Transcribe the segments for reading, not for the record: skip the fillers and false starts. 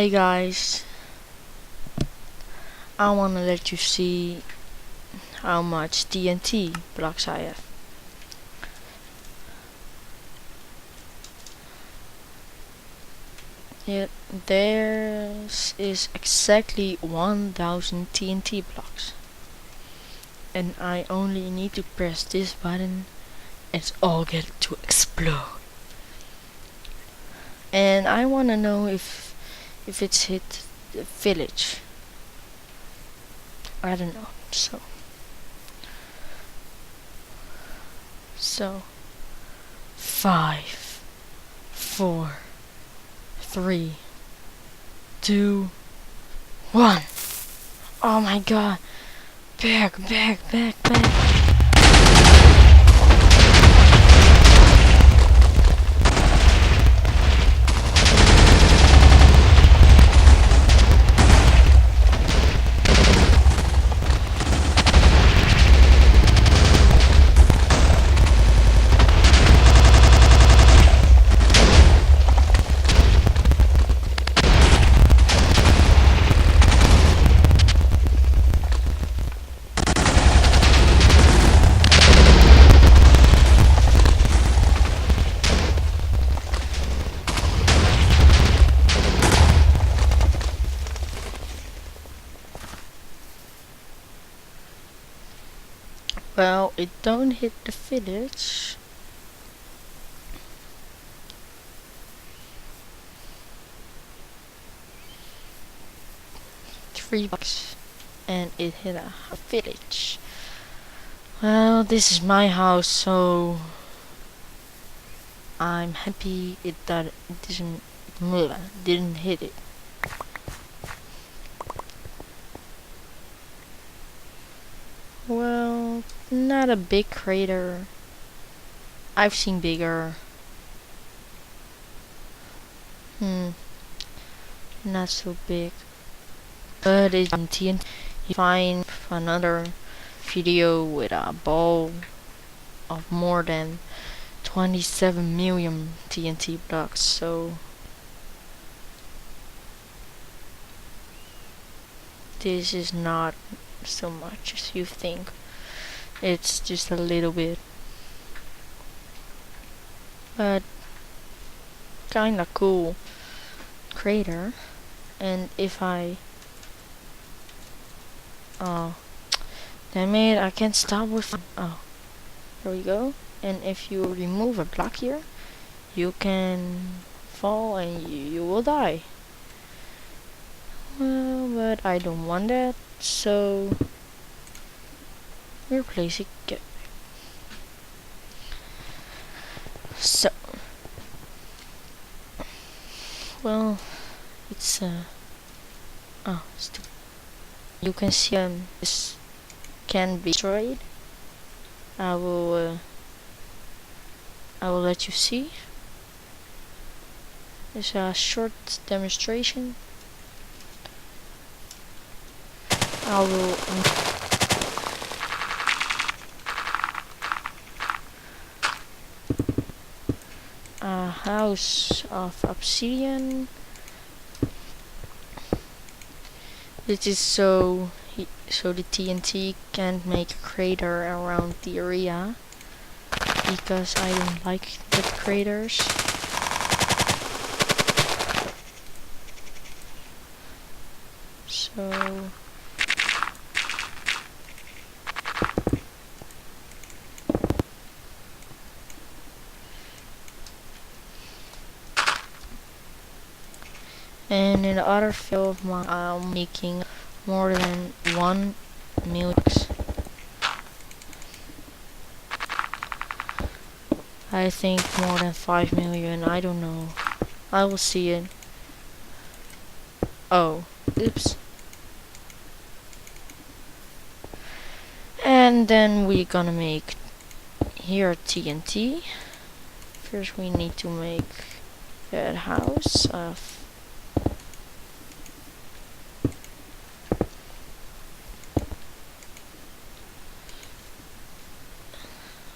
Hey guys, I wanna let you see how much TNT blocks I have. Yeah, there is exactly 1000 TNT blocks. And I only need to press this button and it's all get to explode. And I wanna know if it's hit the village. I don't know. So 5, 4, 3, 2, 1. Oh my god. Back. Well, it don't hit the village. $3 and it hit a village. Well, this is my house, so I'm happy it didn't hit it. Well, not a big crater. I've seen bigger. Not so big. But it's TNT. You find another video with a ball of more than 27 million TNT blocks, so this is not so much as you think. It's just a little bit, but kinda cool crater. And if I damn it, I can't stop with there we go. And if you remove a block here, you can fall and you will die. Well, but I don't want that, so replace it. So, well, it's you can see this can be destroyed. I will let you see. It's a short demonstration. I will a house of obsidian. This is so the TNT can't make a crater around the area, because I don't like the craters. So and in the other field of mine, I'm making more than 1 million. I think more than 5 million, I don't know. I will see it. Oh, oops. And then we're gonna make here TNT. First we need to make that house of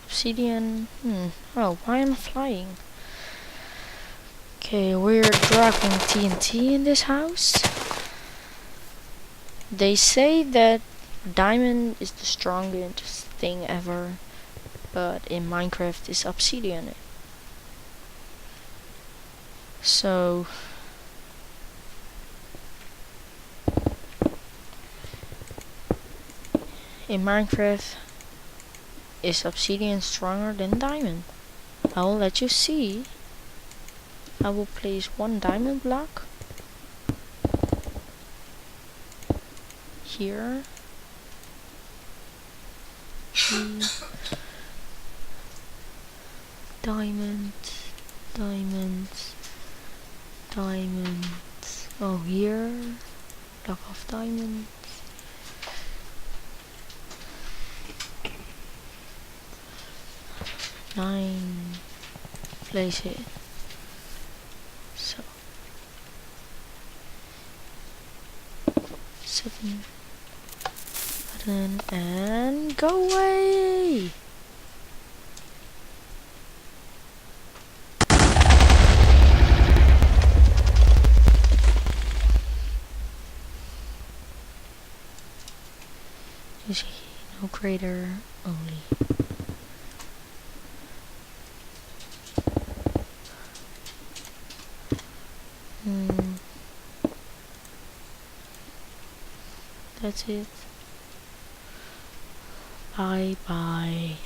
obsidian. Oh, why am I flying? Okay, we're dropping TNT in this house. They say that diamond is the strongest thing ever, but in Minecraft is obsidian. So in Minecraft, is obsidian stronger than diamond? I will let you see. I will place one diamond block here. Diamonds, diamonds, diamonds. Oh, here, block of diamonds. 9. Place it. So 7 button and go away. You see, no crater only. That's it. Bye bye.